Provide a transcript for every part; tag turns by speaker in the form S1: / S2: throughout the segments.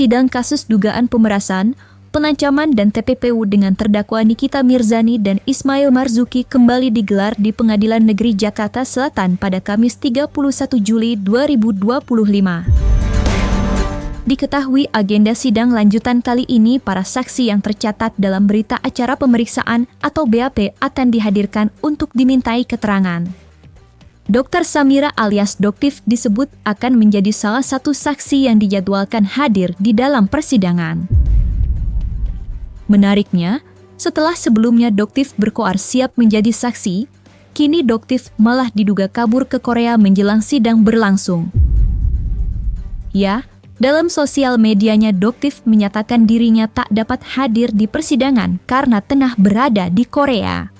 S1: sidang kasus dugaan pemerasan, pengancaman dan TPPU dengan terdakwa Nikita Mirzani dan Ismail Marzuki kembali digelar di Pengadilan Negeri Jakarta Selatan pada Kamis 31 Juli 2025. Diketahui agenda sidang lanjutan kali ini para saksi yang tercatat dalam berita acara pemeriksaan atau BAP akan dihadirkan untuk dimintai keterangan. Dr. Samira alias Doktif disebut akan menjadi salah satu saksi yang dijadwalkan hadir di dalam persidangan. Menariknya, setelah sebelumnya Doktif berkoar siap menjadi saksi, kini Doktif malah diduga kabur ke Korea menjelang sidang berlangsung. Ya, dalam sosial medianya Doktif menyatakan dirinya tak dapat hadir di persidangan karena tengah berada di Korea.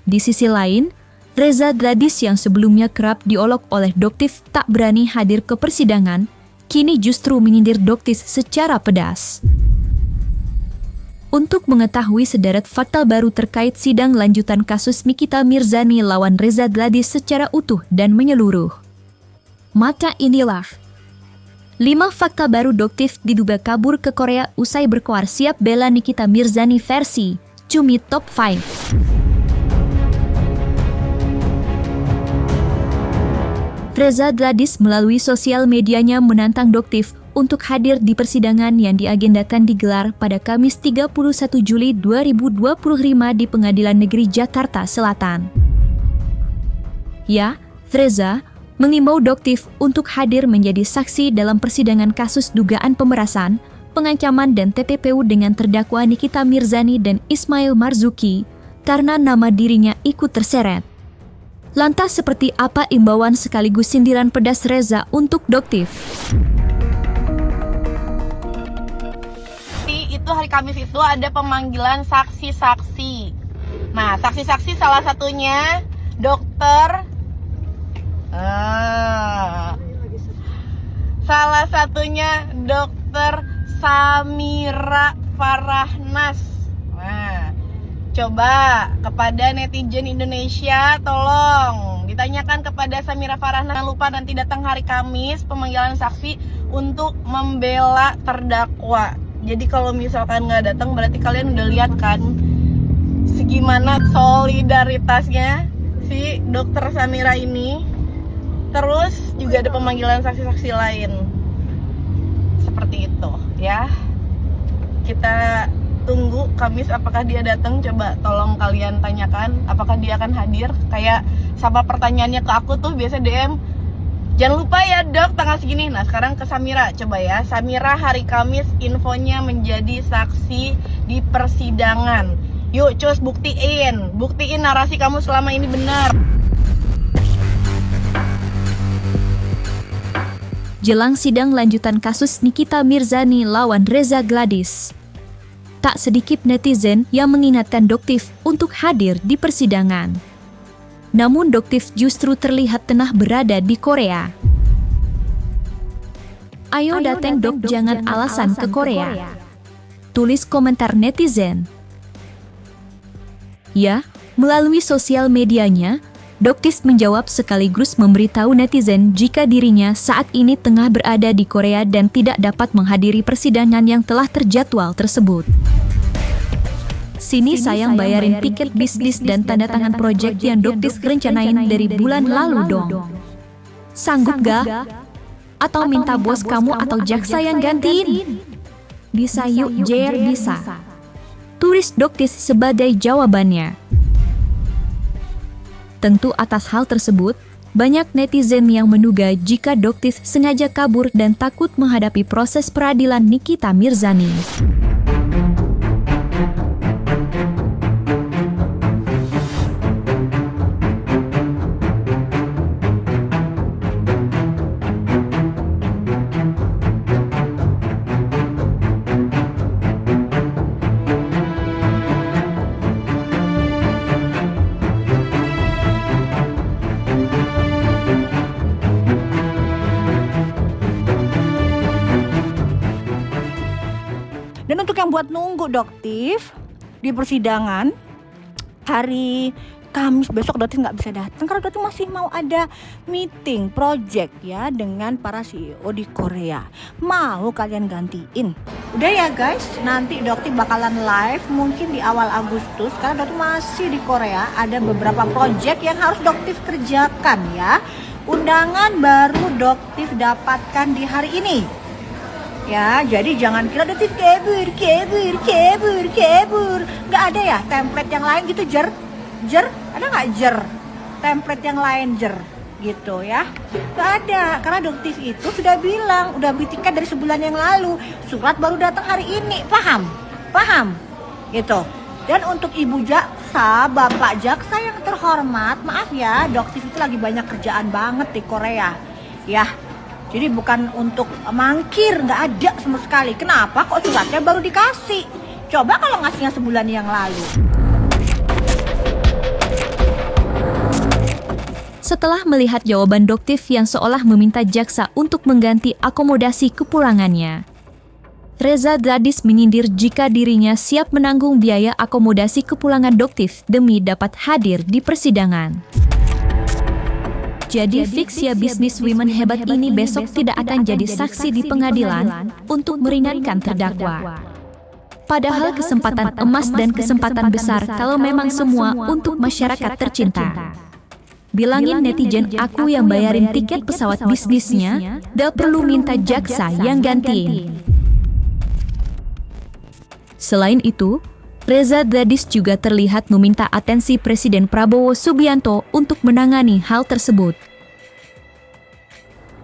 S1: Di sisi lain, Reza Gladys yang sebelumnya kerap diolok oleh Doktif tak berani hadir ke persidangan, kini justru menyindir Doktif secara pedas. Untuk mengetahui sederet fakta baru terkait sidang lanjutan kasus Nikita Mirzani lawan Reza Gladys secara utuh dan menyeluruh, maka inilah 5 fakta baru Doktif diduga kabur ke Korea usai berkoar siap bela Nikita Mirzani versi Cumi Top 5. Reza Gladys melalui sosial medianya menantang Doktif untuk hadir di persidangan yang diagendakan digelar pada Kamis 31 Juli 2025 di Pengadilan Negeri Jakarta Selatan. Ya, Reza mengimbau Doktif untuk hadir menjadi saksi dalam persidangan kasus dugaan pemerasan, pengancaman dan TPPU dengan terdakwa Nikita Mirzani dan Ismail Marzuki karena nama dirinya ikut terseret. Lantas seperti apa imbauan sekaligus sindiran pedas Reza untuk Doktif?
S2: Itu hari Kamis itu ada pemanggilan saksi-saksi. Nah, saksi-saksi salah satunya dokter, salah satunya dokter Samira Farahnas. Nah, coba kepada netizen Indonesia tolong ditanyakan kepada Samira Farahnas, jangan lupa nanti datang hari Kamis pemanggilan saksi untuk membela terdakwa. Jadi kalau misalkan nggak datang berarti kalian udah lihat kan segimana solidaritasnya si dokter Samira ini. Terus juga ada pemanggilan saksi-saksi lain seperti itu ya. Kita tunggu Kamis apakah dia datang, coba tolong kalian tanyakan apakah dia akan hadir. Kayak sama pertanyaannya ke aku tuh biasa DM, jangan lupa ya dok tanggal segini. Nah sekarang ke Samira, coba ya Samira hari Kamis infonya menjadi saksi di persidangan. Yuk cus buktiin narasi kamu selama ini benar.
S1: Jelang sidang lanjutan kasus Nikita Mirzani lawan Reza Gladys, tak sedikit netizen yang mengingatkan Doktif untuk hadir di persidangan. Namun Doktif justru terlihat tengah berada di Korea. Ayo dateng dok, jangan alasan ke Korea. Tulis komentar netizen. Ya, melalui sosial medianya, Doktif menjawab sekaligus memberitahu netizen jika dirinya saat ini tengah berada di Korea dan tidak dapat menghadiri persidangan yang telah terjadwal tersebut. Sini sayang bayarin tiket bisnis dan tanda tangan proyek yang Doktif rencanain dari bulan lalu dong. Sanggup gak? Atau minta bos kamu atau jaksa yang gantiin? Bisa yuk JR bisa. Tulis Doktif sebagai jawabannya. Tentu atas hal tersebut, banyak netizen yang menduga jika Doktif sengaja kabur dan takut menghadapi proses peradilan Nikita Mirzani.
S3: Dan untuk yang buat nunggu Doktif di persidangan hari Kamis besok Doktif nggak bisa datang karena Doktif masih mau ada meeting project ya dengan para CEO di Korea. Mau kalian gantiin? Udah ya guys, nanti Doktif bakalan live mungkin di awal Agustus karena Doktif masih di Korea. Ada beberapa project yang harus Doktif kerjakan ya. Undangan baru Doktif dapatkan di hari ini. Ya, jadi jangan kira Doktif kabur. Nggak ada ya template yang lain gitu, Jer, ada nggak Jer? Template yang lain Jer, gitu ya? Nggak ada, karena Doktif itu sudah bilang, udah beli tiket dari sebulan yang lalu. Surat baru datang hari ini, paham? Gitu. Dan untuk Ibu Jaksa, Bapak Jaksa yang terhormat, maaf ya, Doktif itu lagi banyak kerjaan banget di Korea, ya. Jadi bukan untuk mangkir, nggak ada sama sekali. Kenapa kok suratnya baru dikasih? Coba kalau ngasihnya sebulan yang lalu.
S1: Setelah melihat jawaban Doktif yang seolah meminta jaksa untuk mengganti akomodasi kepulangannya, Reza Gladys menyindir jika dirinya siap menanggung biaya akomodasi kepulangan Doktif demi dapat hadir di persidangan. Jadi fix ya bisnis women hebat ini besok tidak akan jadi saksi di pengadilan untuk meringankan terdakwa. Padahal kesempatan emas dan kesempatan besar kalau memang semua untuk masyarakat tercinta. Bilangin netizen aku yang bayarin tiket pesawat bisnisnya, gak perlu minta jaksa yang gantiin. Selain itu, Reza Gladys juga terlihat meminta atensi Presiden Prabowo Subianto untuk menangani hal tersebut.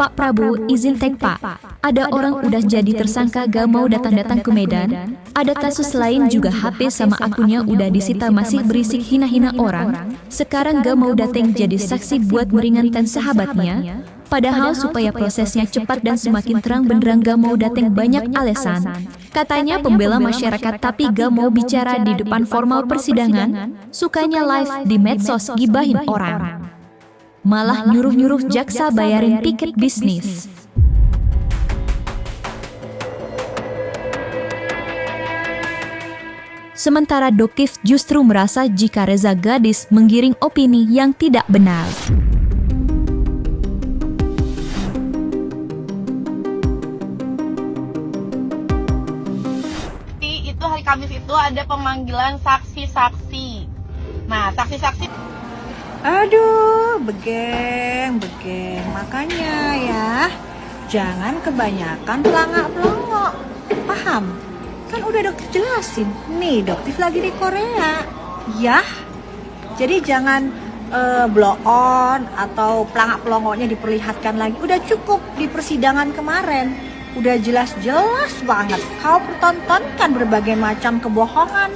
S1: Pak Prabowo izin tag Pak, ada orang udah jadi tersangka gak mau datang-datang ke Medan, ada kasus lain juga HP sama akunnya udah disita masih berisik hina-hina orang, sekarang gak mau datang jadi saksi buat meringankan sahabatnya, padahal supaya prosesnya cepat dan semakin terang benderang gak mau datang banyak alasan. Katanya pembela masyarakat tapi gak mau bicara di depan formal persidangan, sukanya live di medsos gibahin orang. Malah nyuruh-nyuruh jaksa bayarin tiket bisnis. Sementara Doktif justru merasa jika Reza Gladys menggiring opini yang tidak benar.
S2: Itu hari Kamis itu ada pemanggilan saksi-saksi. Nah, saksi-saksi
S3: Aduh, begeng. Makanya ya, jangan kebanyakan pelangak-pelongok. Paham? Kan udah Doktif jelasin. Nih, Doktif lagi di Korea. Ya, jadi jangan blow on atau pelangak-pelongoknya diperlihatkan lagi. Udah cukup di persidangan kemarin. Udah jelas-jelas banget. Kau pertontonkan berbagai macam kebohongan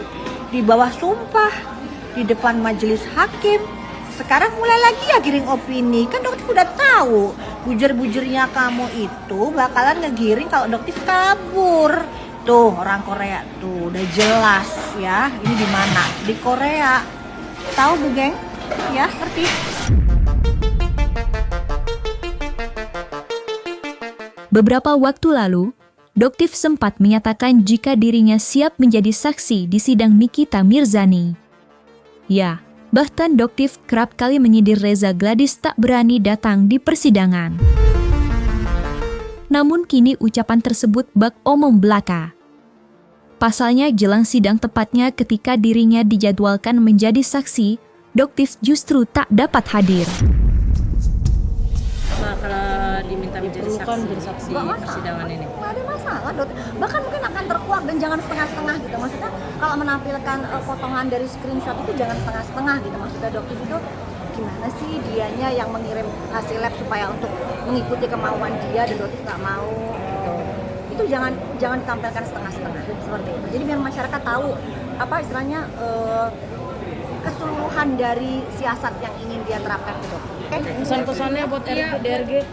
S3: di bawah sumpah, di depan majelis hakim. Sekarang mulai lagi ya giring opini. Kan Doktif udah tahu bujur-bujurnya kamu itu bakalan ngegiring kalau Doktif kabur. Tuh orang Korea tuh udah jelas ya. Ini di mana? Di Korea. Tahu Bu Geng? Ya, ngerti.
S1: Beberapa waktu lalu, Doktif sempat menyatakan jika dirinya siap menjadi saksi di sidang Nikita Mirzani. Ya, bahkan Doktif kerap kali menyindir Reza Gladys tak berani datang di persidangan. Namun kini ucapan tersebut bak omong belaka. Pasalnya jelang sidang tepatnya ketika dirinya dijadwalkan menjadi saksi, Doktif justru tak dapat hadir.
S4: Kalau diminta menjadi saksi di persidangan ini?
S3: Nggak ada masalah, bahkan mungkin akan terkuak dan jangan setengah-setengah gitu. Maksudnya kalau menampilkan potongan dari screenshot itu jangan setengah-setengah gitu. Maksudnya Doktif itu gimana sih dianya yang mengirim hasil lab supaya untuk mengikuti kemauan dia dan Doktif nggak mau gitu. Itu jangan ditampilkan setengah-setengah seperti itu. Jadi biar masyarakat tahu apa istilahnya keseluruhan dari siasat yang ingin dia terapkan gitu.
S4: Pesan-pesannya buat DRG?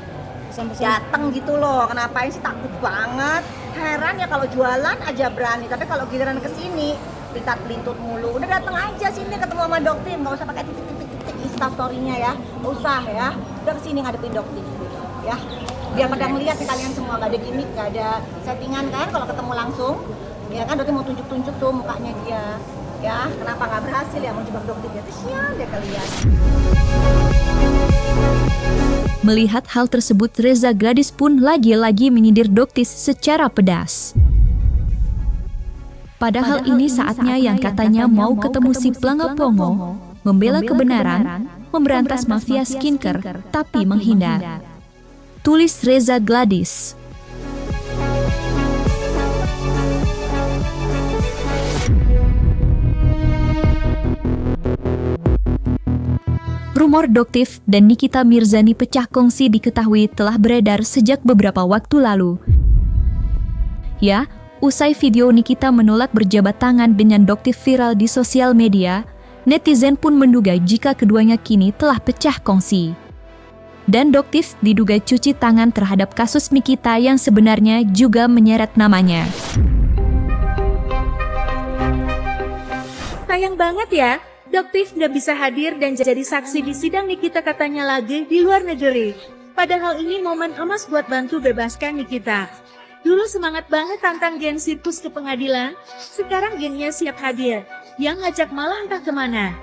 S3: Dateng gitu loh, kenapa sih takut banget? Heran ya kalau jualan aja berani, tapi kalau giliran kesini pelintat-pelintut mulu. Udah dateng aja sini ketemu sama Doktif, nggak usah pakai titik-titik instastorynya ya, nggak usah ya. Udah kesini ngadepin Doktif gitu, ya. Biar pada ngeliat nih kalian semua, nggak ada gimmick, nggak ada settingan kan? Kalau ketemu langsung, ya kan Doktif mau tunjuk-tunjuk tuh mukanya dia. Ya, kenapa nggak berhasil ya mau jebak dokter itu sial deh kalian.
S1: Melihat hal tersebut, Reza Gladys pun lagi-lagi menyindir Doktis secara pedas. Padahal ini saatnya yang katanya mau ketemu si Pelangga Pongo, membela kebenaran, memberantas mafia skincare, tapi menghindar. Tulis Reza Gladys. Rumor Doktif dan Nikita Mirzani pecah kongsi diketahui telah beredar sejak beberapa waktu lalu. Ya, usai video Nikita menolak berjabat tangan dengan Doktif viral di sosial media, netizen pun menduga jika keduanya kini telah pecah kongsi. Dan Doktif diduga cuci tangan terhadap kasus Nikita yang sebenarnya juga menyeret namanya.
S5: Sayang banget ya, Doktif nggak bisa hadir dan jadi saksi di sidang Nikita katanya lagi di luar negeri. Padahal ini momen emas buat bantu bebaskan Nikita. Dulu semangat banget tantang geng sirkus ke pengadilan, sekarang gengnya siap hadir. Yang ngajak malah entah kemana.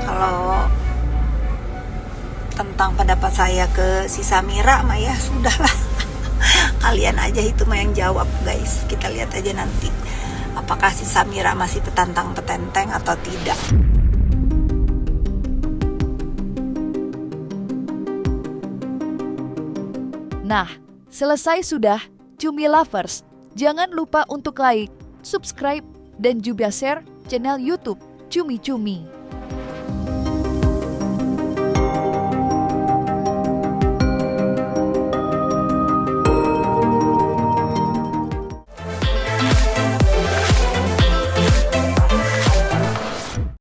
S3: Kalau tentang pendapat saya ke si Samira mah ya sudahlah. Kalian aja itu mah yang jawab guys. Kita lihat aja nanti apakah si Samira masih petantang petenteng atau tidak.
S6: Nah, selesai sudah Cumi Lovers. Jangan lupa untuk like, subscribe, dan juga share channel YouTube Cumi Cumi.